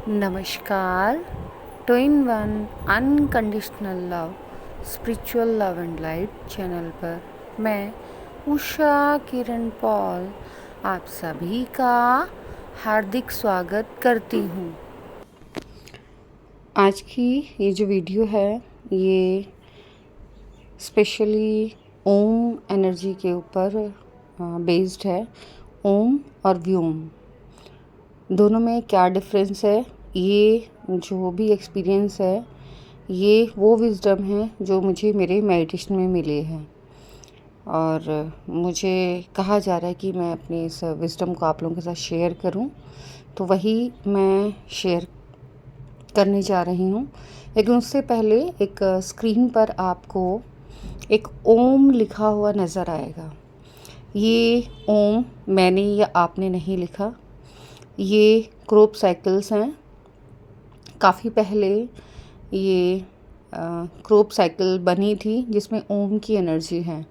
नमस्कार। Two in one unconditional love spiritual love and light channel पर मैं Usha Kiran Paul आप सभी का हार्दिक स्वागत करती हूँ। आज की ये जो वीडियो है ये स्पेशली ओम एनर्जी के ऊपर बेस्ड है। ओम और व्योम दोनों में क्या डिफरेंस है, ये जो भी एक्सपीरियंस है ये वो विज़डम है जो मुझे मेरे मेडिटेशन में मिले हैं और मुझे कहा जा रहा है कि मैं अपने इस विज़डम को आप लोगों के साथ शेयर करूं, तो वही मैं शेयर करने जा रही हूं। लेकिन उससे पहले एक स्क्रीन पर आपको एक ओम लिखा हुआ नज़र आएगा। ये ओम मैंने या आपने नहीं लिखा, ये क्रोप साइकिल्स हैं। काफ़ी पहले ये क्रोप साइकिल बनी थी जिसमें ओम की एनर्जी है।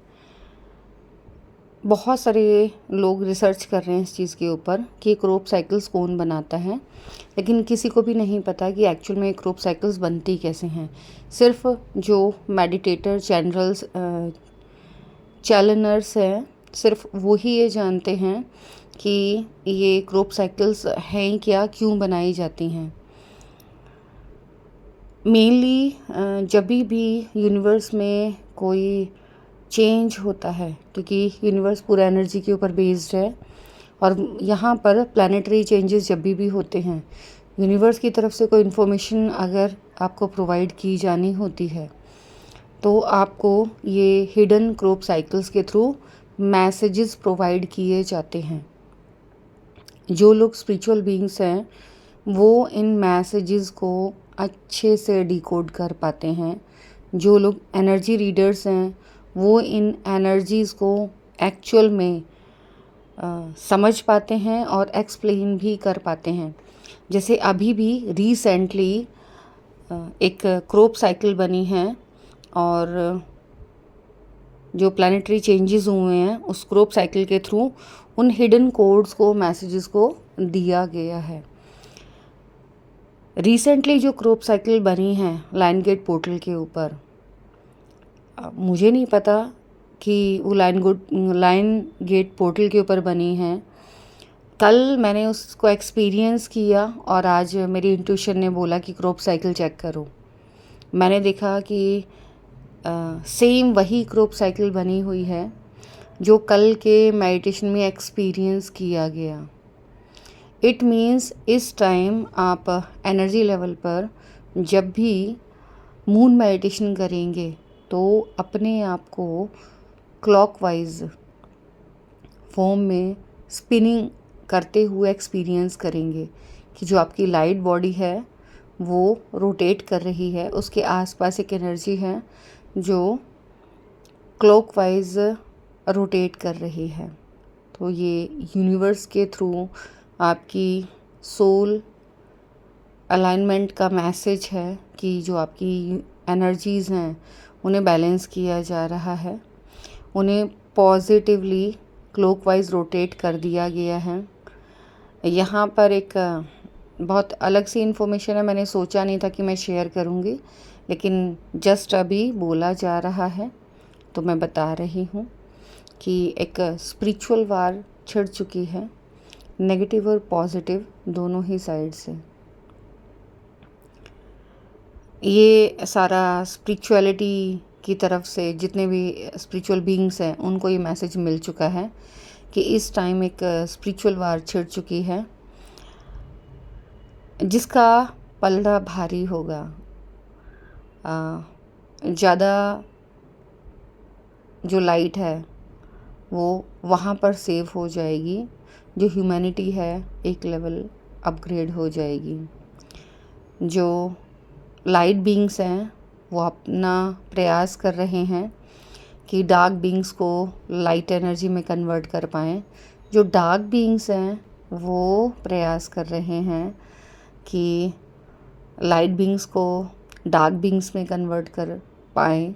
बहुत सारे लोग रिसर्च कर रहे हैं इस चीज़ के ऊपर कि क्रोप साइकिल्स कौन बनाता है, लेकिन किसी को भी नहीं पता कि एक्चुअल में क्रोप साइकिल्स बनती कैसे हैं। सिर्फ जो मेडिटेटर जनरल्स चैनलर्स हैं, सिर्फ वो ही ये जानते हैं कि ये क्रोप साइकिल्स हैं क्या, क्यों बनाई जाती हैं। मेनली जब भी यूनिवर्स में कोई चेंज होता है, क्योंकि यूनिवर्स पूरा एनर्जी के ऊपर बेस्ड है और यहाँ पर प्लानिटरी चेंजेस जब भी होते हैं, यूनिवर्स की तरफ से कोई इन्फॉर्मेशन अगर आपको प्रोवाइड की जानी होती है तो आपको ये हिडन क्रोप साइकिल्स के थ्रू मैसेजेस प्रोवाइड किए जाते हैं। जो लोग स्पिरिचुअल बीइंग्स हैं वो इन मैसेजेस को अच्छे से डिकोड कर पाते हैं। जो लोग एनर्जी रीडर्स हैं वो इन एनर्जीज़ को एक्चुअल में समझ पाते हैं और एक्सप्लेन भी कर पाते हैं। जैसे अभी भी रिसेंटली एक क्रोप साइकिल बनी है और जो प्लानिटरी चेंजेस हुए हैं उस क्रोप साइकिल के थ्रू उन हिडन कोड्स को, मैसेजेस को दिया गया है। रिसेंटली जो क्रोप साइकिल बनी है लाइन गेट पोर्टल के ऊपर, मुझे नहीं पता कि वो लाइन गेट पोर्टल के ऊपर बनी है। कल मैंने उसको एक्सपीरियंस किया और आज मेरी इंट्यूशन ने बोला कि क्रोप साइकिल चेक करो। मैंने देखा कि सेम वही क्रोप साइकिल बनी हुई है जो कल के मेडिटेशन में एक्सपीरियंस किया गया। इट मीन्स इस टाइम आप एनर्जी लेवल पर जब भी मून मेडिटेशन करेंगे तो अपने आप को क्लॉकवाइज फॉर्म में स्पिनिंग करते हुए एक्सपीरियंस करेंगे कि जो आपकी लाइट बॉडी है वो रोटेट कर रही है, उसके आसपास एक एनर्जी है जो क्लॉकवाइज रोटेट कर रही है। तो ये यूनिवर्स के थ्रू आपकी सोल अलाइनमेंट का मैसेज है कि जो आपकी एनर्जीज़ हैं उन्हें बैलेंस किया जा रहा है, उन्हें पॉजिटिवली क्लॉकवाइज रोटेट कर दिया गया है। यहाँ पर एक बहुत अलग सी इन्फॉर्मेशन है, मैंने सोचा नहीं था कि मैं शेयर करूँगी, लेकिन जस्ट अभी बोला जा रहा है तो मैं बता रही हूँ कि एक स्पिरिचुअल वार छिड़ चुकी है, नेगेटिव और पॉजिटिव दोनों ही साइड से। ये सारा स्पिरिचुअलिटी की तरफ से जितने भी स्पिरिचुअल बीइंग्स हैं उनको ये मैसेज मिल चुका है कि इस टाइम एक स्पिरिचुअल वार छिड़ चुकी है जिसका पलड़ा भारी होगा। ज़्यादा जो लाइट है वो वहाँ पर सेव हो जाएगी, जो ह्यूमैनिटी है एक लेवल अपग्रेड हो जाएगी। जो लाइट बीइंग्स हैं वो अपना प्रयास कर रहे हैं कि डार्क बीइंग्स को लाइट एनर्जी में कन्वर्ट कर पाएँ। जो डार्क बीइंग्स हैं वो प्रयास कर रहे हैं कि लाइट बीइंग्स को डार्क बीइंग्स में कन्वर्ट कर पाएँ।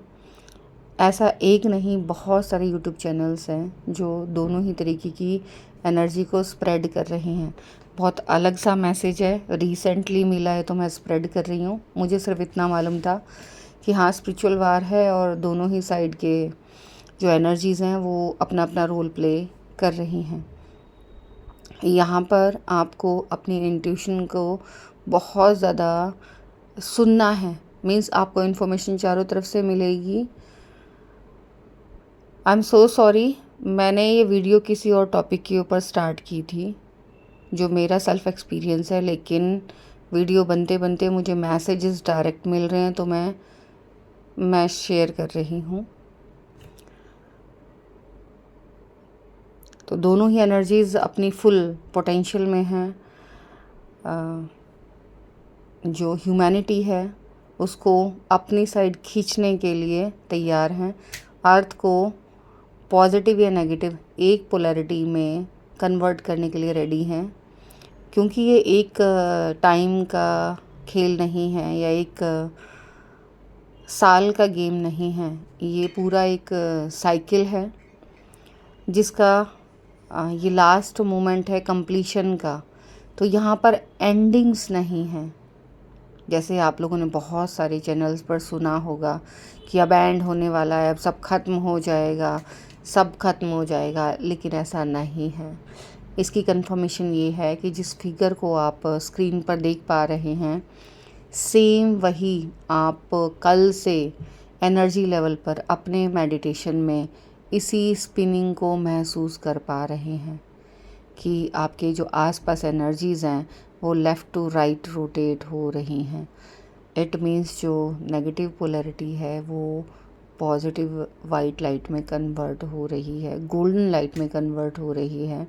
ऐसा एक नहीं, बहुत सारे यूट्यूब चैनल्स हैं जो दोनों ही तरीके की एनर्जी को स्प्रेड कर रहे हैं। बहुत अलग सा मैसेज है, रिसेंटली मिला है तो मैं स्प्रेड कर रही हूँ। मुझे सिर्फ इतना मालूम था कि हाँ, स्पिरिचुअल वार है और दोनों ही साइड के जो एनर्जीज़ हैं वो अपना अपना रोल प्ले कर रही हैं। यहाँ पर आपको अपनी इंट्यूशन को बहुत ज़्यादा सुनना है। मीन्स आपको इन्फॉर्मेशन चारों तरफ से मिलेगी। आई एम सो सॉरी, मैंने ये वीडियो किसी और टॉपिक के ऊपर स्टार्ट की थी जो मेरा सेल्फ एक्सपीरियंस है, लेकिन वीडियो बनते बनते मुझे मैसेजेस डायरेक्ट मिल रहे हैं तो मैं शेयर कर रही हूँ। तो दोनों ही एनर्जीज़ अपनी फुल पोटेंशियल में हैं। जो ह्यूमैनिटी है उसको अपनी साइड खींचने के लिए तैयार हैं। अर्थ को पॉजिटिव या नेगेटिव एक पोलैरिटी में कन्वर्ट करने के लिए रेडी हैं, क्योंकि ये एक टाइम का खेल नहीं है या एक साल का गेम नहीं है। ये पूरा एक साइकिल है जिसका ये लास्ट मोमेंट है कंप्लीशन का। तो यहाँ पर एंडिंग्स नहीं है। जैसे आप लोगों ने बहुत सारे चैनल्स पर सुना होगा कि अब एंड होने वाला है, अब सब ख़त्म हो जाएगा, सब ख़त्म हो जाएगा, लेकिन ऐसा नहीं है। इसकी कंफर्मेशन ये है कि जिस फिगर को आप स्क्रीन पर देख पा रहे हैं, सेम वही आप कल से एनर्जी लेवल पर अपने मेडिटेशन में इसी स्पिनिंग को महसूस कर पा रहे हैं कि आपके जो आसपास एनर्जीज़ हैं वो लेफ़्ट टू राइट रोटेट हो रही हैं। इट मीन्स जो नेगेटिव पोलैरिटी है वो पॉजिटिव वाइट लाइट में कन्वर्ट हो रही है, गोल्डन लाइट में कन्वर्ट हो रही है।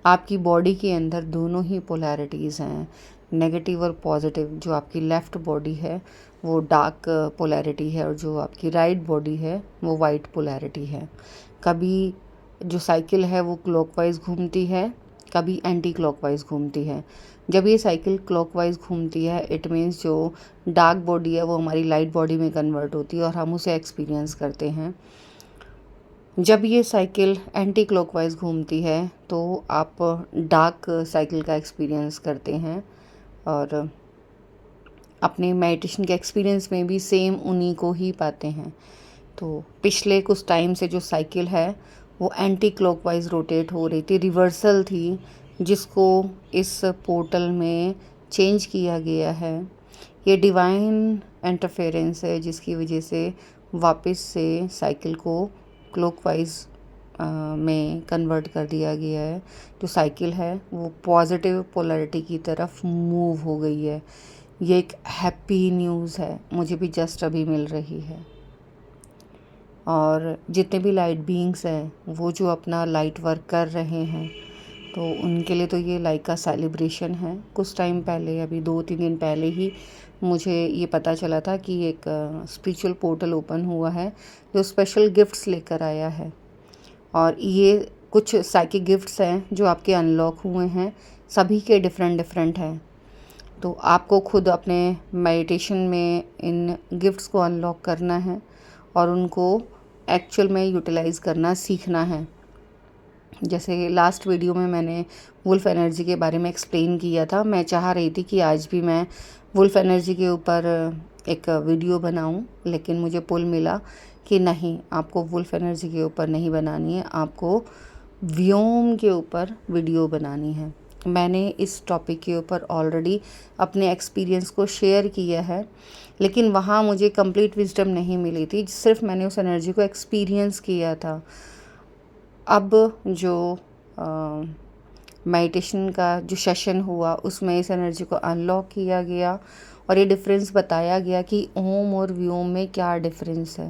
आपकी बॉडी के अंदर दोनों ही पोलैरिटीज़ हैं, नेगेटिव और पॉजिटिव। जो आपकी लेफ़्ट बॉडी है वो डार्क पोलैरिटी है और जो आपकी राइट बॉडी है वो वाइट पोलैरिटी है। कभी जो साइकिल है वो क्लॉकवाइज घूमती है, कभी एंटी क्लॉकवाइज घूमती है। जब ये साइकिल क्लॉकवाइज घूमती है इट मीन्स जो डार्क बॉडी है वो हमारी लाइट बॉडी में कन्वर्ट होती है और हम उसे एक्सपीरियंस करते हैं। जब ये साइकिल एंटी क्लॉकवाइज घूमती है तो आप डार्क साइकिल का एक्सपीरियंस करते हैं और अपने मेडिटेशन के एक्सपीरियंस में भी सेम उन्हीं को ही पाते हैं। तो पिछले कुछ टाइम से जो साइकिल है वो एंटी क्लॉकवाइज रोटेट हो रही थी, रिवर्सल थी, जिसको इस पोर्टल में चेंज किया गया है। ये डिवाइन इंटरफेरेंस है जिसकी वजह से वापस से साइकिल को क्लॉकवाइज में कन्वर्ट कर दिया गया है। जो साइकिल है वो पॉजिटिव पोलैरिटी की तरफ मूव हो गई है। ये एक हैप्पी न्यूज़ है, मुझे भी जस्ट अभी मिल रही है। और जितने भी लाइट बीइंग्स हैं वो जो अपना लाइट वर्क कर रहे हैं तो उनके लिए तो ये लाइक का सेलिब्रेशन है। कुछ टाइम पहले, अभी 2-3 दिन पहले ही मुझे ये पता चला था कि एक स्पिरिचुअल पोर्टल ओपन हुआ है जो स्पेशल गिफ्ट्स लेकर आया है। और ये कुछ साइकिक गिफ्ट्स हैं जो आपके अनलॉक हुए हैं, सभी के डिफरेंट हैं। तो आपको खुद अपने मेडिटेशन में इन गिफ्ट्स को अनलॉक करना है और उनको एक्चुअल में यूटिलाइज़ करना सीखना है। जैसे लास्ट वीडियो में मैंने वुल्फ एनर्जी के बारे में एक्सप्लेन किया था। मैं चाह रही थी कि आज भी मैं वुल्फ एनर्जी के ऊपर एक वीडियो बनाऊं, लेकिन मुझे पुल मिला कि नहीं, आपको वुल्फ एनर्जी के ऊपर नहीं बनानी है, आपको व्योम के ऊपर वीडियो बनानी है। मैंने इस टॉपिक के ऊपर ऑलरेडी अपने एक्सपीरियंस को शेयर किया है, लेकिन वहाँ मुझे कंप्लीट विजडम नहीं मिली थी, सिर्फ मैंने उस एनर्जी को एक्सपीरियंस किया था। अब जो मेडिटेशन का जो सेशन हुआ उसमें इस एनर्जी को अनलॉक किया गया और ये डिफरेंस बताया गया कि ओम और व्योम में क्या डिफरेंस है।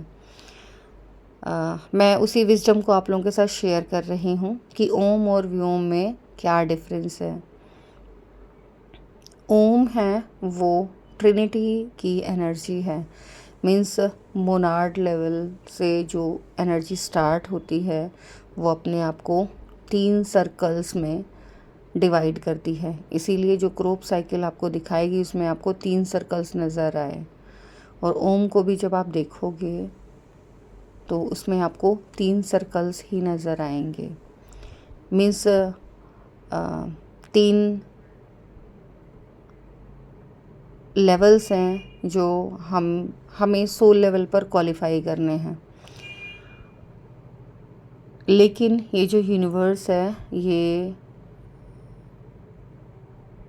मैं उसी विजडम को आप लोगों के साथ शेयर कर रही हूँ कि ओम और व्योम में क्या डिफरेंस है। ओम है वो ट्रिनिटी की एनर्जी है, मीन्स मोनार्ड लेवल से जो एनर्जी स्टार्ट होती है वो अपने आप को 3 सर्कल्स में डिवाइड करती है। इसीलिए जो क्रोप साइकिल आपको दिखाएगी उसमें आपको 3 सर्कल्स नज़र आए। और ओम को भी जब आप देखोगे तो उसमें आपको 3 सर्कल्स ही नज़र आएंगे। मीन्स 3 लेवल्स हैं जो हमें सोल लेवल पर क्वालिफाई करने हैं। लेकिन ये जो यूनिवर्स है ये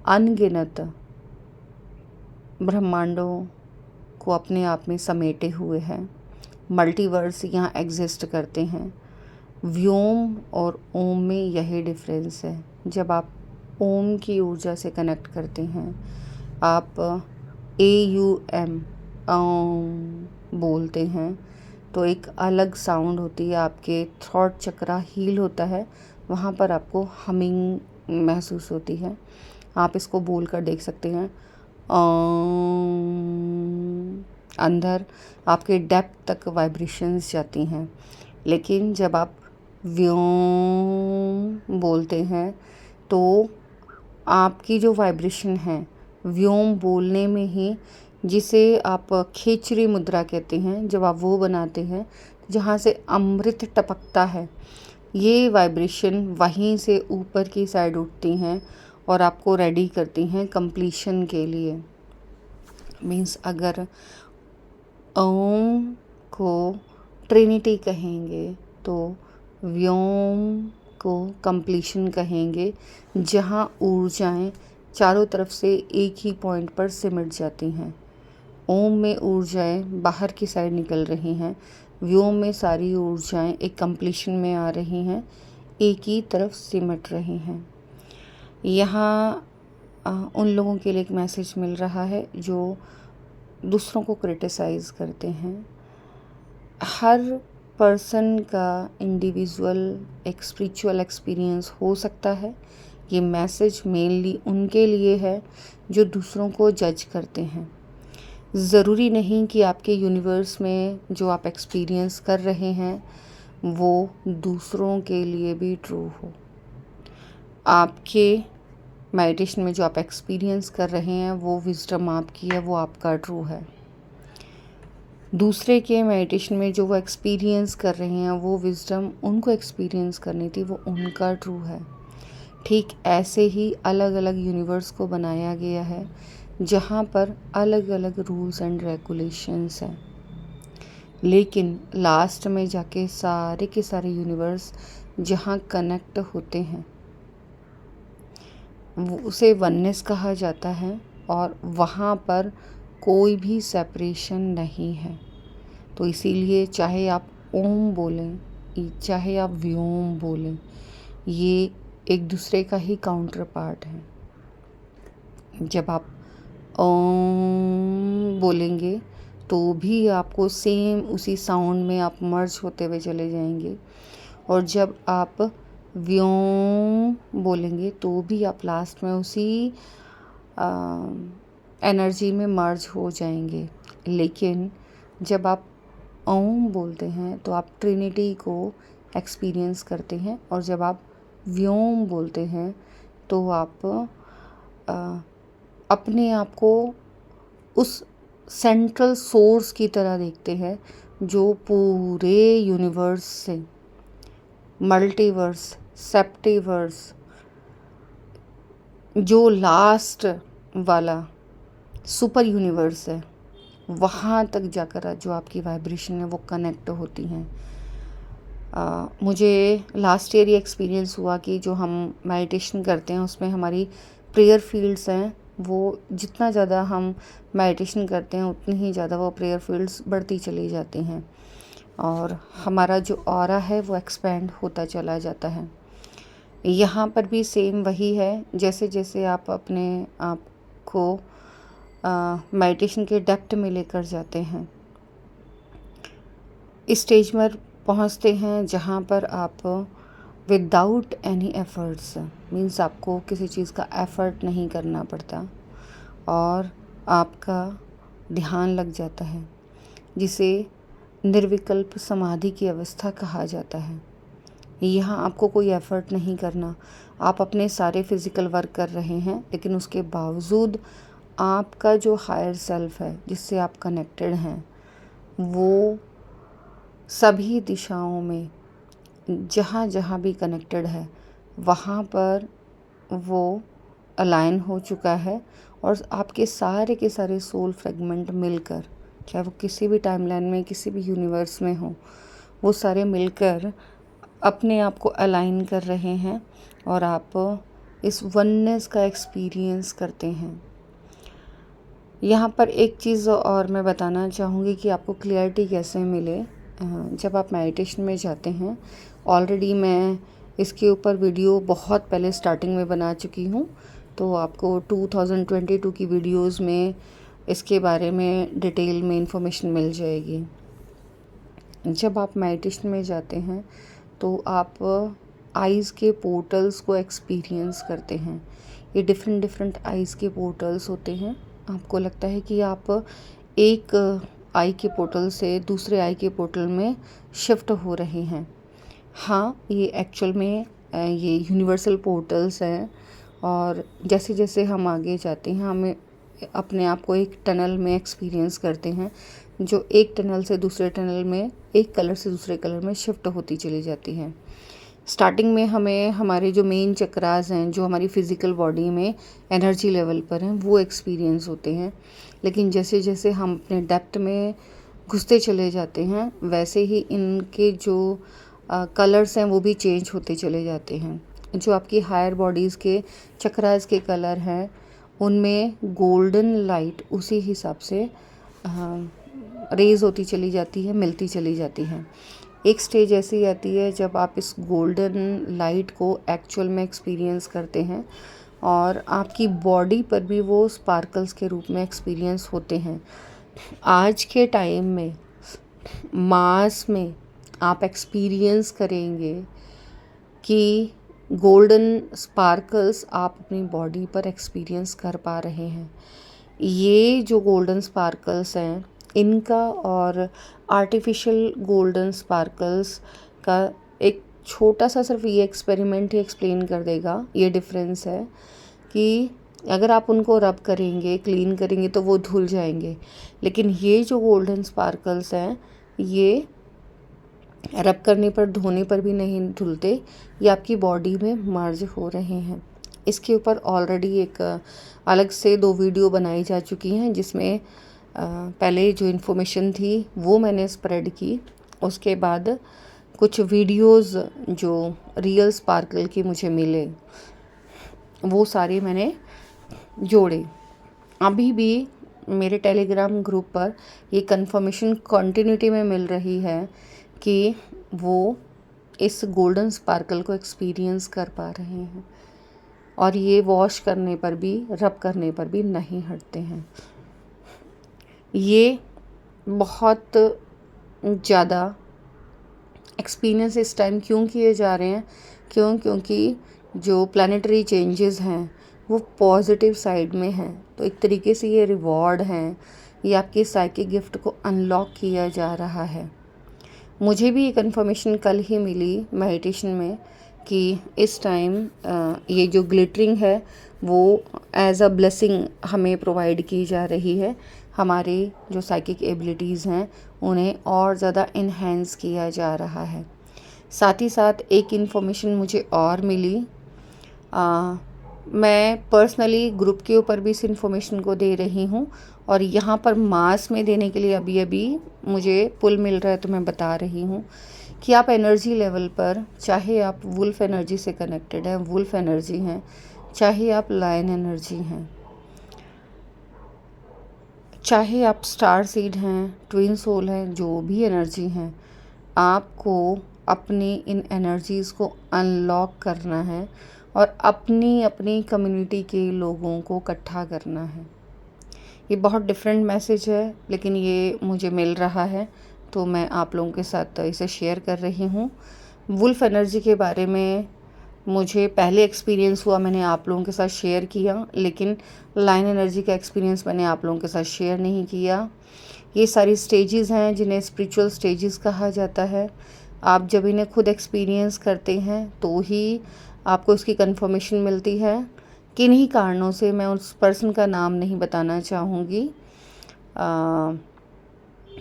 अनगिनत ब्रह्मांडों को अपने आप में समेटे हुए हैं। मल्टीवर्स यहाँ एग्जिस्ट करते हैं। व्योम और ओम में यही डिफरेंस है। जब आप ओम की ऊर्जा से कनेक्ट करते हैं, आप AUM ओम बोलते हैं, तो एक अलग साउंड होती है, आपके थ्रॉट चक्रा हील होता है, वहाँ पर आपको हमिंग महसूस होती है। आप इसको बोल कर देख सकते हैं। अंदर आपके डेप्थ तक वाइब्रेशंस जाती हैं। लेकिन जब आप व्योम बोलते हैं तो आपकी जो वाइब्रेशन है व्योम बोलने में ही, जिसे आप खेचरी मुद्रा कहते हैं, जब आप वो बनाते हैं जहाँ से अमृत टपकता है, ये वाइब्रेशन वहीं से ऊपर की साइड उठती हैं और आपको रेडी करती हैं कंप्लीशन के लिए। मीन्स अगर ओम को ट्रिनिटी कहेंगे तो व्योम को कंप्लीशन कहेंगे, जहाँ ऊर्जाएं चारों तरफ से एक ही पॉइंट पर सिमट जाती हैं। ओम में ऊर्जाएं बाहर की साइड निकल रही हैं, व्योम में सारी ऊर्जाएं एक कंप्लीशन में आ रही हैं, एक ही तरफ सिमट रही हैं। यहाँ उन लोगों के लिए एक मैसेज मिल रहा है जो दूसरों को क्रिटिसाइज़ करते हैं। हर पर्सन का इंडिविजुअल एक स्पिरिचुअल एक्सपीरियंस हो सकता है। ये मैसेज मेनली उनके लिए है जो दूसरों को जज करते हैं। ज़रूरी नहीं कि आपके यूनिवर्स में जो आप एक्सपीरियंस कर रहे हैं वो दूसरों के लिए भी ट्रू हो। आपके मेडिटेशन में जो आप एक्सपीरियंस कर रहे हैं वो विजडम आपकी है, वो आपका ट्रू है। दूसरे के मेडिटेशन में जो वो एक्सपीरियंस कर रहे हैं वो विजडम उनको एक्सपीरियंस करनी थी, वो उनका ट्रू है। ठीक ऐसे ही अलग अलग यूनिवर्स को बनाया गया है जहाँ पर अलग अलग रूल्स एंड रेगुलेशंस हैं। लेकिन लास्ट में जाके सारे के सारे यूनिवर्स जहाँ कनेक्ट होते हैं वो उसे वननेस कहा जाता है और वहाँ पर कोई भी सेपरेशन नहीं है। तो इसीलिए चाहे आप ओम बोलें, चाहे आप व्योम बोलें, ये एक दूसरे का ही काउंटर पार्ट है। जब आप ओम बोलेंगे तो भी आपको सेम उसी साउंड में आप मर्ज होते हुए चले जाएंगे, और जब आप व्योम बोलेंगे तो भी आप लास्ट में उसी एनर्जी में मर्ज हो जाएंगे। लेकिन जब आप ओम बोलते हैं तो आप ट्रिनिटी को एक्सपीरियंस करते हैं, और जब आप व्योम बोलते हैं तो आप अपने आप को उस सेंट्रल सोर्स की तरह देखते हैं जो पूरे यूनिवर्स से, मल्टीवर्स, सेप्टिवर्स, जो लास्ट वाला सुपर यूनिवर्स है, वहाँ तक जाकर जो आपकी वाइब्रेशन है वो कनेक्ट होती हैं। मुझे लास्ट ईयर ये एक्सपीरियंस हुआ कि जो हम मेडिटेशन करते हैं उसमें हमारी प्रेयर फील्ड्स हैं, वो जितना ज़्यादा हम मेडिटेशन करते हैं उतनी ही ज़्यादा वो प्रेयर फील्ड्स बढ़ती चली जाती हैं और हमारा जो ऑरा है वो एक्सपेंड होता चला जाता है। यहाँ पर भी सेम वही है, जैसे जैसे आप अपने आप को मेडिटेशन के डेप्थ में लेकर जाते हैं, इस स्टेज पर पहुँचते हैं जहाँ पर आप विदाउट एनी एफ़र्ट्स, मीन्स आपको किसी चीज़ का एफ़र्ट नहीं करना पड़ता और आपका ध्यान लग जाता है, जिसे निर्विकल्प समाधि की अवस्था कहा जाता है। यहाँ आपको कोई एफ़र्ट नहीं करना, आप अपने सारे फिज़िकल वर्क कर रहे हैं, लेकिन उसके बावजूद आपका जो हायर सेल्फ है जिससे आप कनेक्टेड हैं वो सभी दिशाओं में जहाँ जहाँ भी कनेक्टेड है वहाँ पर वो अलाइन हो चुका है, और आपके सारे के सारे सोल फ्रेगमेंट मिलकर, चाहे वो किसी भी टाइमलाइन में किसी भी यूनिवर्स में हो, वो सारे मिलकर अपने आप को अलाइन कर रहे हैं और आप इस वननेस का एक्सपीरियंस करते हैं। यहाँ पर एक चीज़ और मैं बताना चाहूँगी कि आपको क्लियरिटी कैसे मिले जब आप मेडिटेशन में जाते हैं। ऑलरेडी मैं इसके ऊपर वीडियो बहुत पहले स्टार्टिंग में बना चुकी हूँ, तो आपको 2022 की वीडियोस में इसके बारे में डिटेल में इंफॉर्मेशन मिल जाएगी। जब आप मेडिटेशन में जाते हैं तो आप आइज़ के पोर्टल्स को एक्सपीरियंस करते हैं। ये डिफरेंट डिफरेंट आइज़ के पोर्टल्स होते हैं। आपको लगता है कि आप एक आई के पोर्टल से दूसरे आई के पोर्टल में शिफ्ट हो रहे हैं। हाँ, ये एक्चुअल में ये यूनिवर्सल पोर्टल्स हैं, और जैसे जैसे हम आगे जाते हैं हमें अपने आप को एक टनल में एक्सपीरियंस करते हैं, जो एक टनल से दूसरे टनल में, एक कलर से दूसरे कलर में शिफ्ट होती चली जाती है। स्टार्टिंग में हमें हमारे जो मेन चक्रास हैं, जो हमारी फिज़िकल बॉडी में एनर्जी लेवल पर हैं, वो एक्सपीरियंस होते हैं। लेकिन जैसे जैसे हम अपने डेप्थ में घुसते चले जाते हैं, वैसे ही इनके जो कलर्स हैं वो भी चेंज होते चले जाते हैं। जो आपकी हायर बॉडीज़ के चक्रास के कलर हैं, उनमें गोल्डन लाइट उसी हिसाब से रेज़ होती चली जाती है, मिलती चली जाती है। एक स्टेज ऐसी आती है जब आप इस गोल्डन लाइट को एक्चुअल में एक्सपीरियंस करते हैं, और आपकी बॉडी पर भी वो स्पार्कल्स के रूप में एक्सपीरियंस होते हैं। आज के टाइम में मास में आप एक्सपीरियंस करेंगे कि गोल्डन स्पार्कल्स आप अपनी बॉडी पर एक्सपीरियंस कर पा रहे हैं। ये जो गोल्डन स्पार्कल्स हैं, इनका और आर्टिफिशियल गोल्डन स्पार्कल्स का एक छोटा सा सिर्फ ये एक्सपेरिमेंट ही एक्सप्लेन कर देगा। ये डिफरेंस है कि अगर आप उनको रब करेंगे, क्लीन करेंगे तो वो धुल जाएंगे, लेकिन ये जो गोल्डन स्पार्कल्स हैं, ये रब करने पर, धोने पर भी नहीं धुलते। ये आपकी बॉडी में मर्ज हो रहे हैं। इसके ऊपर ऑलरेडी एक अलग से 2 वीडियो बनाई जा चुकी हैं, जिसमें पहले जो इन्फॉर्मेशन थी वो मैंने स्प्रेड की। उसके बाद कुछ वीडियोस जो रियल स्पार्कल के मुझे मिले, वो सारे मैंने जोड़े। अभी भी मेरे टेलीग्राम ग्रुप पर ये कंफर्मेशन कंटिन्यूटी में मिल रही है कि वो इस गोल्डन स्पार्कल को एक्सपीरियंस कर पा रहे हैं, और ये वॉश करने पर भी, रब करने पर भी नहीं हटते हैं। ये बहुत ज़्यादा एक्सपीरियंस इस टाइम क्यों किए जा रहे हैं? क्योंकि जो प्लानिटरी चेंजेस हैं वो पॉजिटिव साइड में हैं। तो एक तरीके से ये रिवॉर्ड हैं, ये आपके साइकिक गिफ्ट को अनलॉक किया जा रहा है। मुझे भी ये कंफर्मेशन कल ही मिली मेडिटेशन में कि इस टाइम ये जो ग्लिटरिंग है वो एज अ ब्लेसिंग हमें प्रोवाइड की जा रही है। हमारे जो साइकिक एबिलिटीज़ हैं उन्हें और ज़्यादा इन्हेंस किया जा रहा है। साथ ही साथ एक इन्फॉर्मेशन मुझे और मिली, मैं पर्सनली ग्रुप के ऊपर भी इस इन्फॉर्मेशन को दे रही हूँ, और यहाँ पर मास में देने के लिए अभी अभी मुझे पुल मिल रहा है, तो मैं बता रही हूँ कि आप एनर्जी लेवल पर, चाहे आप वुल्फ एनर्जी से कनेक्टेड हैं, वुल्फ एनर्जी हैं, चाहे आप लायन एनर्जी हैं, चाहे आप स्टार सीड हैं, ट्विन सोल हैं, जो भी एनर्जी हैं, आपको अपनी इन एनर्जीज़ को अनलॉक करना है और अपनी अपनी कम्युनिटी के लोगों को इकट्ठा करना है। ये बहुत डिफरेंट मैसेज है, लेकिन ये मुझे मिल रहा है, तो मैं आप लोगों के साथ इसे शेयर कर रही हूँ। वुल्फ एनर्जी के बारे में मुझे पहले एक्सपीरियंस हुआ, मैंने आप लोगों के साथ शेयर किया, लेकिन लाइन एनर्जी का एक्सपीरियंस मैंने आप लोगों के साथ शेयर नहीं किया। ये सारी स्टेजेस हैं जिन्हें स्पिरिचुअल स्टेजेस कहा जाता है। आप जब इन्हें खुद एक्सपीरियंस करते हैं तो ही आपको इसकी कंफर्मेशन मिलती है। किन्हीं कारणों से, मैं उस पर्सन का नाम नहीं बताना चाहूँगी,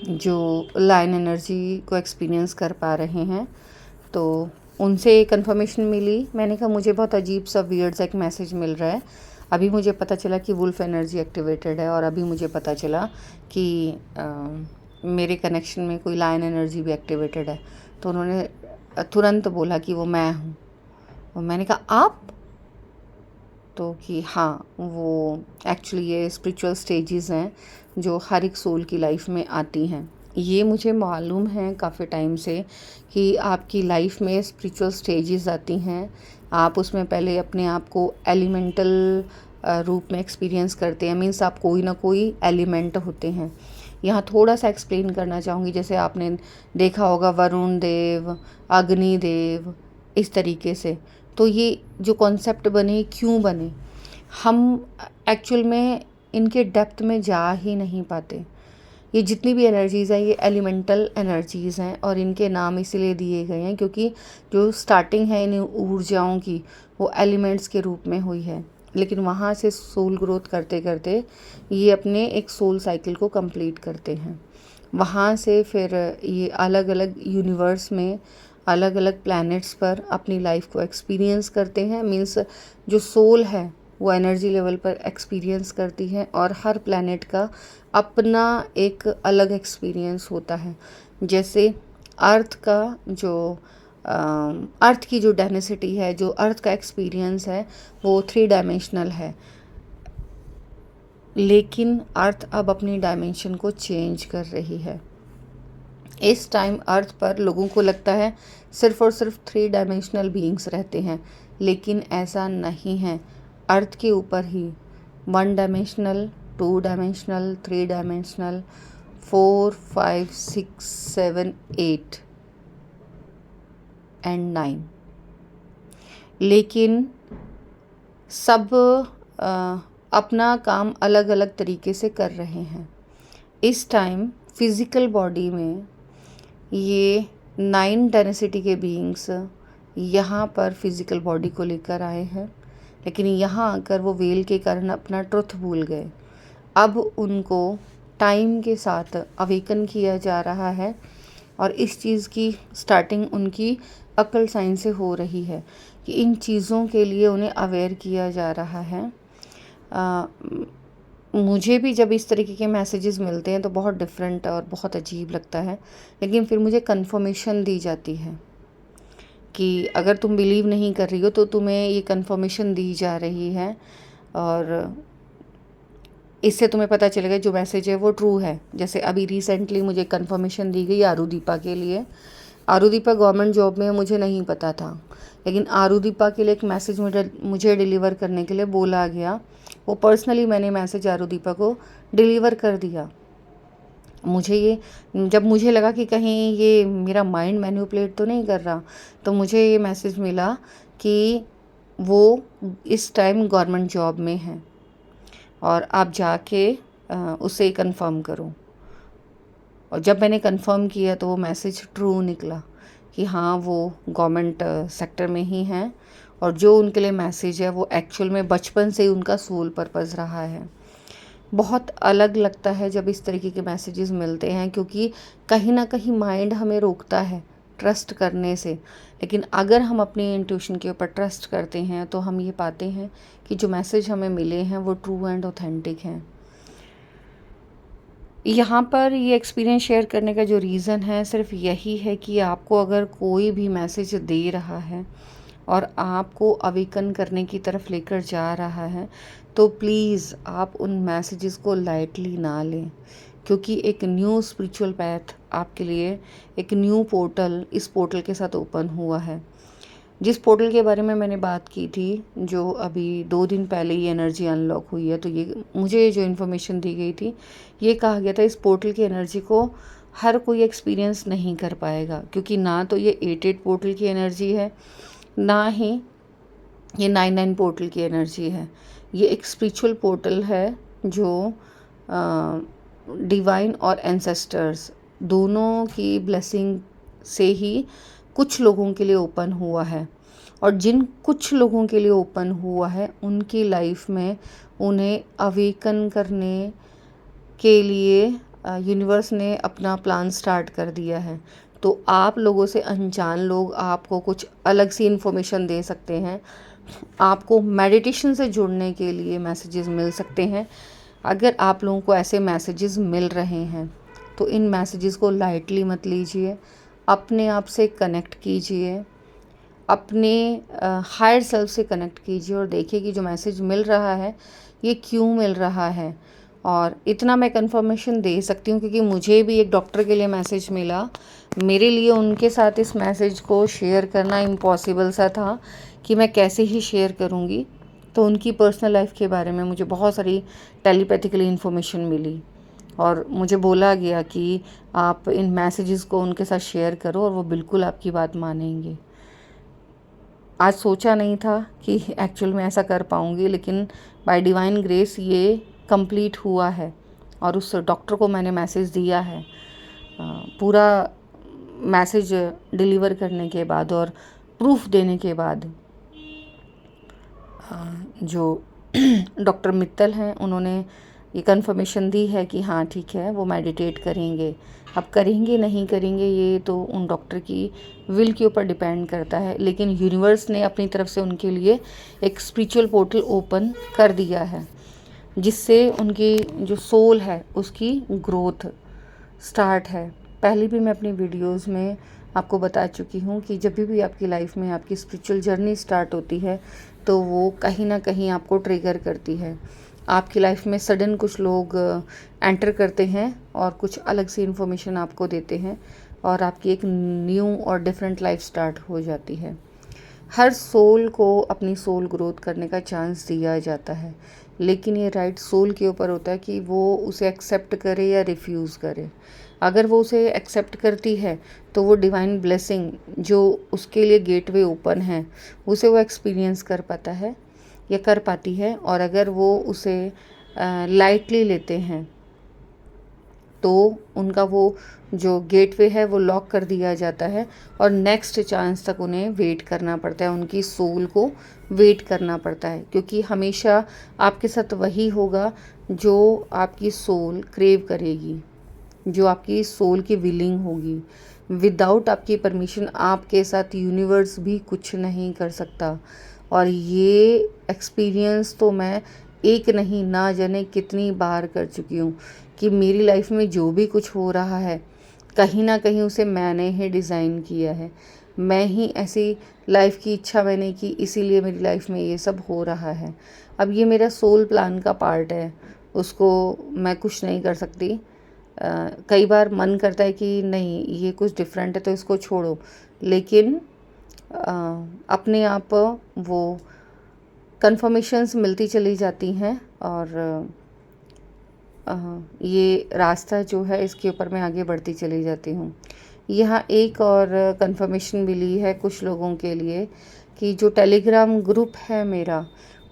जो लाइन एनर्जी को एक्सपीरियंस कर पा रहे हैं। तो उनसे कंफर्मेशन मिली। मैंने कहा मुझे बहुत अजीब सा वियर्ड सा एक मैसेज मिल रहा है। अभी मुझे पता चला कि वुल्फ एनर्जी एक्टिवेटेड है, और अभी मुझे पता चला कि मेरे कनेक्शन में कोई लाइन एनर्जी भी एक्टिवेटेड है। तो उन्होंने तुरंत बोला कि वो मैं हूँ। और मैंने कहा आप? तो कि हाँ, वो एक्चुअली ये स्पिरिचुअल स्टेजेस हैं जो हर एक सोल की लाइफ में आती हैं। ये मुझे मालूम है काफ़ी टाइम से कि आपकी लाइफ में स्पिरिचुअल स्टेजेस आती हैं। आप उसमें पहले अपने आप को एलिमेंटल रूप में एक्सपीरियंस करते हैं, मीन्स आप कोई ना कोई एलिमेंट होते हैं। यहाँ थोड़ा सा एक्सप्लेन करना चाहूँगी। जैसे आपने देखा होगा वरुण देव, अग्नि देव, इस तरीके से। तो ये जो कॉन्सेप्ट बने, क्यों बने, हम एक्चुअल में इनके डेप्थ में जा ही नहीं पाते। ये जितनी भी एनर्जीज़ हैं ये एलिमेंटल एनर्जीज़ हैं, और इनके नाम इसीलिए दिए गए हैं क्योंकि जो स्टार्टिंग है इन ऊर्जाओं की वो एलिमेंट्स के रूप में हुई है। लेकिन वहाँ से सोल ग्रोथ करते करते ये अपने एक सोल साइकिल को कंप्लीट करते हैं। वहाँ से फिर ये अलग अलग यूनिवर्स में अलग अलग प्लैनेट्स पर अपनी लाइफ को एक्सपीरियंस करते हैं। मीन्स जो सोल है वो एनर्जी लेवल पर एक्सपीरियंस करती है, और हर प्लैनेट का अपना एक अलग एक्सपीरियंस होता है। जैसे अर्थ का जो अर्थ की जो डेंसिटी है, जो अर्थ का एक्सपीरियंस है, वो 3 डायमेंशनल है। लेकिन अर्थ अब अपनी डायमेंशन को चेंज कर रही है। इस टाइम अर्थ पर लोगों को लगता है सिर्फ़ और सिर्फ 3 डायमेंशनल बीइंग्स रहते हैं, लेकिन ऐसा नहीं है। अर्थ के ऊपर ही 1 डायमेंशनल, 2 डायमेंशनल, 3 डायमेंशनल, 4, 5, 6, 7, 8 एंड 9, लेकिन सब अपना काम अलग अलग तरीके से कर रहे हैं। इस टाइम फिज़िकल बॉडी में ये 9 डेंसिटी के बीइंग्स यहाँ पर फिज़िकल बॉडी को लेकर आए हैं, लेकिन यहाँ आकर वो वेल के कारण अपना ट्रुथ भूल गए। अब उनको टाइम के साथ अवेकन किया जा रहा है, और इस चीज़ की स्टार्टिंग उनकी अक्ल साइंस से हो रही है कि इन चीज़ों के लिए उन्हें अवेयर किया जा रहा है। मुझे भी जब इस तरीके के मैसेजेस मिलते हैं तो बहुत डिफरेंट और बहुत अजीब लगता है, लेकिन फिर मुझे कंफर्मेशन दी जाती है कि अगर तुम बिलीव नहीं कर रही हो तो तुम्हें ये कंफर्मेशन दी जा रही है, और इससे तुम्हें पता चलेगा जो मैसेज है वो ट्रू है। जैसे अभी रिसेंटली मुझे कंफर्मेशन दी गई आरुदीपा के लिए। आरुदीपा गवर्नमेंट जॉब में मुझे नहीं पता था, लेकिन आरुदीपा के लिए एक मैसेज मुझे डिलीवर करने के लिए बोला गया। वो पर्सनली मैंने मैसेज आरुदीपा को डिलीवर कर दिया। मुझे ये जब मुझे लगा कि कहीं ये मेरा माइंड मैनिपुलेट तो नहीं कर रहा, तो मुझे ये मैसेज मिला कि वो इस टाइम गवर्नमेंट जॉब में है और आप जाके उसे कंफर्म करो। और जब मैंने कंफर्म किया तो वो मैसेज ट्रू निकला कि हाँ, वो गवर्नमेंट सेक्टर में ही हैं, और जो उनके लिए मैसेज है वो एक्चुअल में बचपन से ही उनका सोल पर्पस रहा है। बहुत अलग लगता है जब इस तरीके के मैसेजेस मिलते हैं, क्योंकि कहीं ना कहीं माइंड हमें रोकता है ट्रस्ट करने से। लेकिन अगर हम अपनी इंट्यूशन के ऊपर ट्रस्ट करते हैं तो हम ये पाते हैं कि जो मैसेज हमें मिले हैं वो ट्रू एंड ऑथेंटिक हैं। यहाँ पर ये एक्सपीरियंस शेयर करने का जो रीज़न है सिर्फ यही है कि आपको अगर कोई भी मैसेज दे रहा है और आपको अवेकन करने की तरफ लेकर जा रहा है, तो प्लीज़ आप उन मैसेजेस को लाइटली ना लें, क्योंकि एक न्यू स्पिरिचुअल पैथ आपके लिए, एक न्यू पोर्टल इस पोर्टल के साथ ओपन हुआ है। जिस पोर्टल के बारे में मैंने बात की थी, जो अभी 2 दिन पहले ही एनर्जी अनलॉक हुई है, तो ये मुझे जो इन्फॉर्मेशन दी गई थी, ये कहा गया था इस पोर्टल की एनर्जी को हर कोई एक्सपीरियंस नहीं कर पाएगा, क्योंकि ना तो ये 8 पोर्टल की एनर्जी है, ना ही ये 9 पोर्टल की एनर्जी है। ये एक स्पिरिचुअल पोर्टल है जो डिवाइन और एंसेस्टर्स दोनों की ब्लेसिंग से ही कुछ लोगों के लिए ओपन हुआ है, और जिन कुछ लोगों के लिए ओपन हुआ है उनकी लाइफ में उन्हें अवेकन करने के लिए यूनिवर्स ने अपना प्लान स्टार्ट कर दिया है। तो आप लोगों से अनजान लोग आपको कुछ अलग सी इन्फॉर्मेशन दे सकते हैं। आपको मेडिटेशन से जुड़ने के लिए मैसेजेस मिल सकते हैं। अगर आप लोगों को ऐसे मैसेजेस मिल रहे हैं तो इन मैसेजेस को लाइटली मत लीजिए। अपने आप से कनेक्ट कीजिए, अपने हायर सेल्फ से कनेक्ट कीजिए और देखिए कि जो मैसेज मिल रहा है ये क्यों मिल रहा है। और इतना मैं कंफर्मेशन दे सकती हूँ क्योंकि मुझे भी एक डॉक्टर के लिए मैसेज मिला। मेरे लिए उनके साथ इस मैसेज को शेयर करना इम्पॉसिबल सा था कि मैं कैसे ही शेयर करूँगी। तो उनकी पर्सनल लाइफ के बारे में मुझे बहुत सारी टेलीपैथिकली इन्फॉर्मेशन मिली और मुझे बोला गया कि आप इन मैसेजेस को उनके साथ शेयर करो और वो बिल्कुल आपकी बात मानेंगे। आज सोचा नहीं था कि एक्चुअल में ऐसा कर पाऊँगी, लेकिन बाय डिवाइन ग्रेस ये कंप्लीट हुआ है और उस डॉक्टर को मैंने मैसेज दिया है। पूरा मैसेज डिलीवर करने के बाद और प्रूफ देने के बाद जो डॉक्टर मित्तल हैं उन्होंने ये कंफर्मेशन दी है कि हाँ ठीक है, वो मेडिटेट करेंगे। अब करेंगे नहीं करेंगे ये तो उन डॉक्टर की विल के ऊपर डिपेंड करता है, लेकिन यूनिवर्स ने अपनी तरफ से उनके लिए एक स्पिरिचुअल पोर्टल ओपन कर दिया है जिससे उनकी जो सोल है उसकी ग्रोथ स्टार्ट है। पहले भी मैं अपनी वीडियोस में आपको बता चुकी हूँ कि जब भी आपकी लाइफ में आपकी स्पिरिचुअल जर्नी स्टार्ट होती है तो वो कहीं ना कहीं आपको ट्रिगर करती है। आपकी लाइफ में सडन कुछ लोग एंटर करते हैं और कुछ अलग सी इन्फॉर्मेशन आपको देते हैं और आपकी एक न्यू और डिफरेंट लाइफ स्टार्ट हो जाती है। हर सोल को अपनी सोल ग्रोथ करने का चांस दिया जाता है, लेकिन ये राइट सोल के ऊपर होता है कि वो उसे एक्सेप्ट करे या रिफ्यूज़ करे। अगर वो उसे एक्सेप्ट करती है तो वो डिवाइन ब्लेसिंग जो उसके लिए गेटवे ओपन है उसे वो एक्सपीरियंस कर पाता है या कर पाती है। और अगर वो उसे लाइटली लेते हैं तो उनका वो जो गेटवे है वो लॉक कर दिया जाता है और नेक्स्ट चांस तक उन्हें वेट करना पड़ता है, उनकी सोल को वेट करना पड़ता है, क्योंकि हमेशा आपके साथ वही होगा जो आपकी सोल क्रेव करेगी, जो आपकी सोल की विलिंग होगी। विदाउट आपकी परमिशन आपके साथ यूनिवर्स भी कुछ नहीं कर सकता। और ये एक्सपीरियंस तो मैं एक नहीं ना जाने कितनी बार कर चुकी हूँ कि मेरी लाइफ में जो भी कुछ हो रहा है कहीं ना कहीं उसे मैंने ही डिज़ाइन किया है। मैं ही ऐसी लाइफ की इच्छा मैंने की, इसीलिए मेरी लाइफ में ये सब हो रहा है। अब ये मेरा सोल प्लान का पार्ट है, उसको मैं कुछ नहीं कर सकती। कई बार मन करता है कि नहीं ये कुछ डिफरेंट है तो इसको छोड़ो, लेकिन अपने आप वो कंफर्मेशंस मिलती चली जाती हैं और ये रास्ता जो है इसके ऊपर मैं आगे बढ़ती चली जाती हूँ। यहाँ एक और कंफर्मेशन मिली है कुछ लोगों के लिए कि जो टेलीग्राम ग्रुप है मेरा,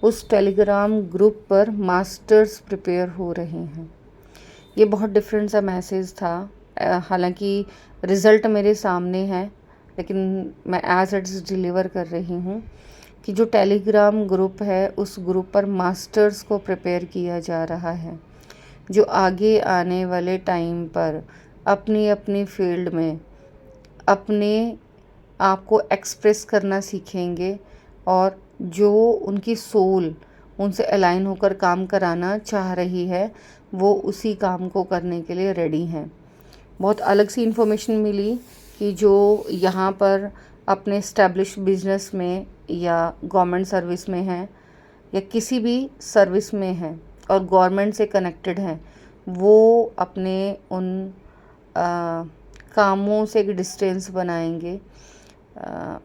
उस टेलीग्राम ग्रुप पर मास्टर्स प्रिपेयर हो रहे हैं। ये बहुत डिफरेंट सा मैसेज था। हालांकि रिज़ल्ट मेरे सामने है, लेकिन मैं एज इट इज़ डिलीवर कर रही हूँ कि जो टेलीग्राम ग्रुप है उस ग्रुप पर मास्टर्स को प्रिपेयर किया जा रहा है जो आगे आने वाले टाइम पर अपनी अपनी फील्ड में अपने आप को एक्सप्रेस करना सीखेंगे और जो उनकी सोल उनसे अलाइन होकर काम कराना चाह रही है वो उसी काम को करने के लिए रेडी हैं। बहुत अलग सी इन्फॉर्मेशन मिली कि जो यहाँ पर अपने इस्टेब्लिश बिजनेस में या गवर्नमेंट सर्विस में हैं या किसी भी सर्विस में हैं और गवर्नमेंट से कनेक्टेड हैं, वो अपने उन कामों से एक डिस्टेंस बनाएंगे।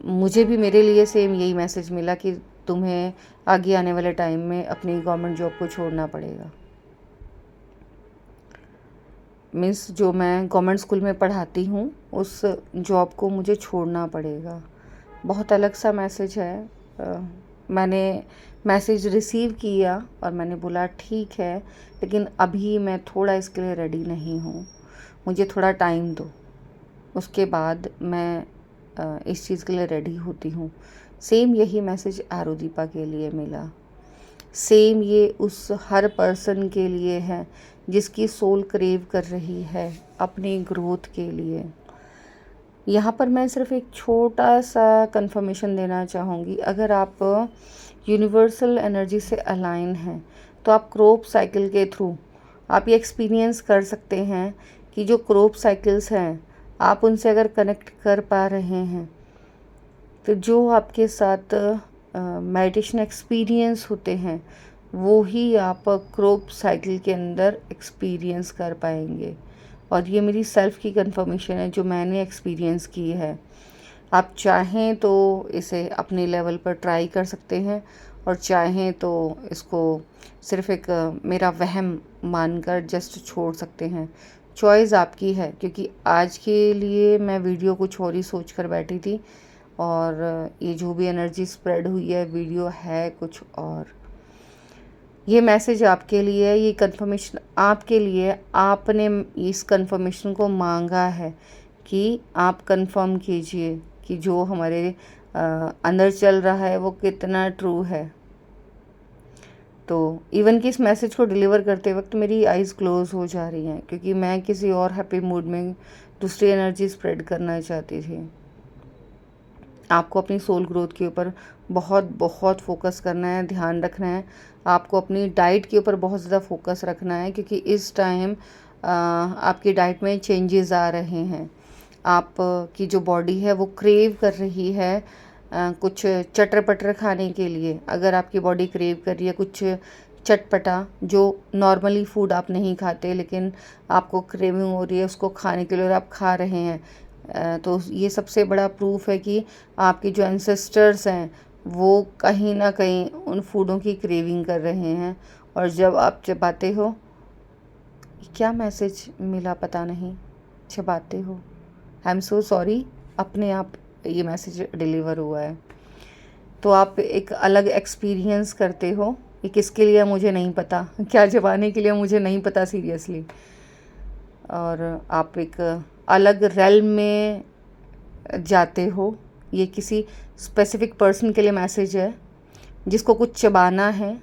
मुझे भी मेरे लिए सेम यही मैसेज मिला कि तुम्हें आगे आने वाले टाइम में अपनी गवर्नमेंट जॉब को छोड़ना पड़ेगा। मीन्स जो मैं गवर्नमेंट स्कूल में पढ़ाती हूँ उस जॉब को मुझे छोड़ना पड़ेगा। बहुत अलग सा मैसेज है। मैंने मैसेज रिसीव किया और मैंने बोला ठीक है, लेकिन अभी मैं थोड़ा इसके लिए रेडी नहीं हूँ, मुझे थोड़ा टाइम दो, उसके बाद मैं इस चीज़ के लिए रेडी होती हूँ। सेम यही मैसेज आरुदीपा के लिए मिला। सेम ये उस हर पर्सन के लिए है जिसकी सोल क्रेव कर रही है अपनी ग्रोथ के लिए। यहाँ पर मैं सिर्फ एक छोटा सा कंफर्मेशन देना चाहूँगी, अगर आप यूनिवर्सल एनर्जी से अलाइन हैं तो आप क्रोप साइकिल के थ्रू आप ये एक्सपीरियंस कर सकते हैं कि जो क्रोप साइकिल्स हैं आप उनसे अगर कनेक्ट कर पा रहे हैं तो जो आपके साथ मेडिटेशन एक्सपीरियंस होते हैं वो ही आप क्रोप साइकिल के अंदर एक्सपीरियंस कर पाएंगे। और ये मेरी सेल्फ़ की कंफर्मेशन है जो मैंने एक्सपीरियंस की है। आप चाहें तो इसे अपने लेवल पर ट्राई कर सकते हैं और चाहें तो इसको सिर्फ एक मेरा वहम मानकर जस्ट छोड़ सकते हैं। चॉइस आपकी है, क्योंकि आज के लिए मैं वीडियो कुछ और ही सोच कर बैठी थी और ये जो भी एनर्जी स्प्रेड हुई है वीडियो है कुछ और। ये मैसेज आपके लिए, ये कंफर्मेशन आपके लिए, आपने इस कंफर्मेशन को मांगा है कि आप कंफर्म कीजिए कि जो हमारे अंदर चल रहा है वो कितना ट्रू है। तो इवन कि इस मैसेज को डिलीवर करते वक्त मेरी आइज़ क्लोज हो जा रही हैं, क्योंकि मैं किसी और हैप्पी मूड में दूसरी एनर्जी स्प्रेड करना चाहती थी। आपको अपनी सोल ग्रोथ के ऊपर बहुत बहुत फोकस करना है, ध्यान रखना है। आपको अपनी डाइट के ऊपर बहुत ज़्यादा फोकस रखना है, क्योंकि इस टाइम आपकी डाइट में चेंजेस आ रहे हैं। आपकी जो बॉडी है वो क्रेव कर रही है कुछ चटर पटर खाने के लिए। अगर आपकी बॉडी क्रेव कर रही है कुछ चटपटा जो नॉर्मली फूड आप नहीं खाते लेकिन आपको क्रेविंग हो रही है उसको खाने के लिए और आप खा रहे हैं, तो ये सबसे बड़ा प्रूफ है कि आपके जो एंसेस्टर्स हैं वो कहीं ना कहीं उन फूडों की क्रेविंग कर रहे हैं। और जब आप चबाते हो, क्या मैसेज मिला पता नहीं, चबाते हो, आई एम सो सॉरी, अपने आप ये मैसेज डिलीवर हुआ है। तो आप एक अलग एक्सपीरियंस करते हो। ये किसके लिए मुझे नहीं पता, क्या चबाने के लिए मुझे नहीं पता सीरियसली। और आप एक अलग रेल्म में जाते हो। ये किसी स्पेसिफिक पर्सन के लिए मैसेज है जिसको कुछ चबाना है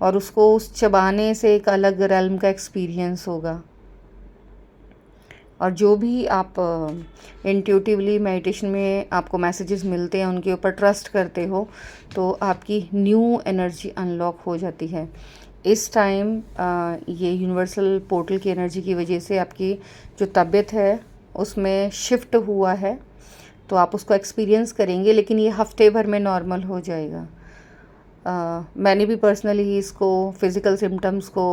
और उसको उस चबाने से एक अलग रेल्म का एक्सपीरियंस होगा। और जो भी आप इंट्यूटिवली मेडिटेशन में आपको मैसेजेस मिलते हैं उनके ऊपर ट्रस्ट करते हो तो आपकी न्यू एनर्जी अनलॉक हो जाती है। इस टाइम ये यूनिवर्सल पोर्टल की एनर्जी की वजह से आपकी जो तबीयत है उसमें शिफ्ट हुआ है, तो आप उसको एक्सपीरियंस करेंगे, लेकिन ये हफ्ते भर में नॉर्मल हो जाएगा। मैंने भी पर्सनली इसको फिज़िकल सिम्टम्स को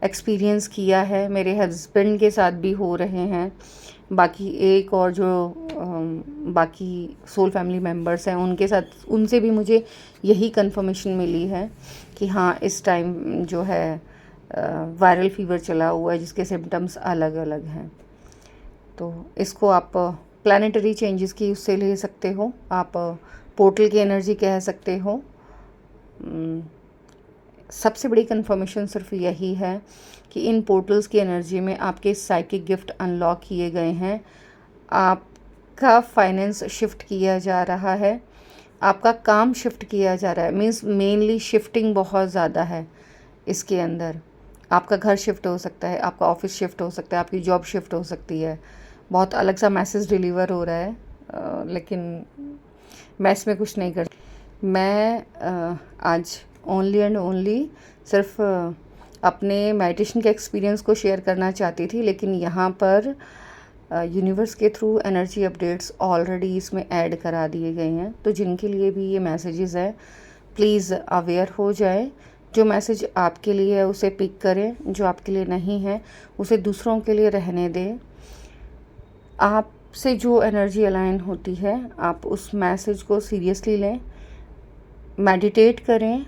एक्सपीरियंस किया है, मेरे हस्बैंड के साथ भी हो रहे हैं। बाकी एक और जो बाकी सोल फैमिली मेम्बर्स हैं उनके साथ, उनसे भी मुझे यही कंफर्मेशन मिली है कि हाँ इस टाइम जो है वायरल फीवर चला हुआ है जिसके सिम्टम्स अलग अलग हैं। तो इसको आप प्लानिटरी चेंजेस की उससे ले सकते हो, आप पोर्टल की एनर्जी कह सकते हो। सबसे बड़ी कंफर्मेशन सिर्फ यही है कि इन पोर्टल्स की एनर्जी में आपके साइकिक गिफ्ट अनलॉक किए गए हैं, आपका फाइनेंस शिफ्ट किया जा रहा है, आपका काम शिफ्ट किया जा रहा है। मीन्स मेनली शिफ्टिंग बहुत ज़्यादा है इसके अंदर। आपका घर शिफ्ट हो सकता है, आपका ऑफिस शिफ्ट हो सकता है, आपकी जॉब शिफ्ट हो सकती है। बहुत अलग सा मैसेज डिलीवर हो रहा है, लेकिन मैं इसमें कुछ नहीं कर। मैं आज ओनली एंड ओनली सिर्फ अपने मेडिटेशन के एक्सपीरियंस को शेयर करना चाहती थी, लेकिन यहाँ पर यूनिवर्स के थ्रू एनर्जी अपडेट्स ऑलरेडी इसमें ऐड करा दिए गए हैं। तो जिनके लिए भी ये मैसेजेस है प्लीज़ अवेयर हो जाए। जो मैसेज आपके लिए है उसे पिक करें, जो आपके लिए नहीं है उसे दूसरों के लिए रहने दें। आपसे जो एनर्जी अलाइन होती है आप उस मैसेज को सीरियसली लें, मेडिटेट करें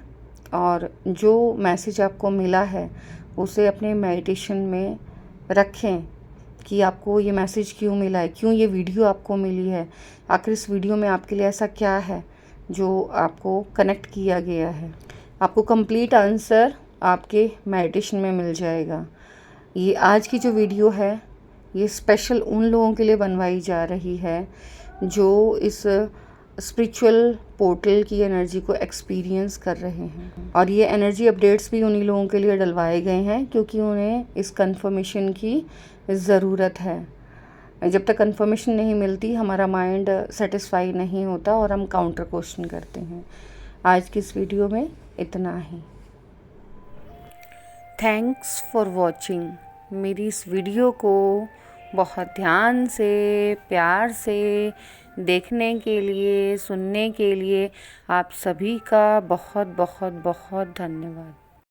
और जो मैसेज आपको मिला है उसे अपने मेडिटेशन में रखें कि आपको ये मैसेज क्यों मिला है, क्यों ये वीडियो आपको मिली है, आखिर इस वीडियो में आपके लिए ऐसा क्या है जो आपको कनेक्ट किया गया है। आपको कंप्लीट आंसर आपके मेडिटेशन में मिल जाएगा। ये आज की जो वीडियो है ये स्पेशल उन लोगों के लिए बनवाई जा रही है जो इस स्पिरिचुअल पोर्टल की एनर्जी को एक्सपीरियंस कर रहे हैं। और ये एनर्जी अपडेट्स भी उन्हीं लोगों के लिए डलवाए गए हैं क्योंकि उन्हें इस कंफर्मेशन की ज़रूरत है। जब तक कंफर्मेशन नहीं मिलती हमारा माइंड सेटिस्फाई नहीं होता और हम काउंटर क्वेश्चन करते हैं। आज की इस वीडियो में इतना ही। Thanks for watching. मेरी इस वीडियो को बहुत ध्यान से, प्यार से देखने के लिए, सुनने के लिए आप सभी का बहुत बहुत बहुत धन्यवाद।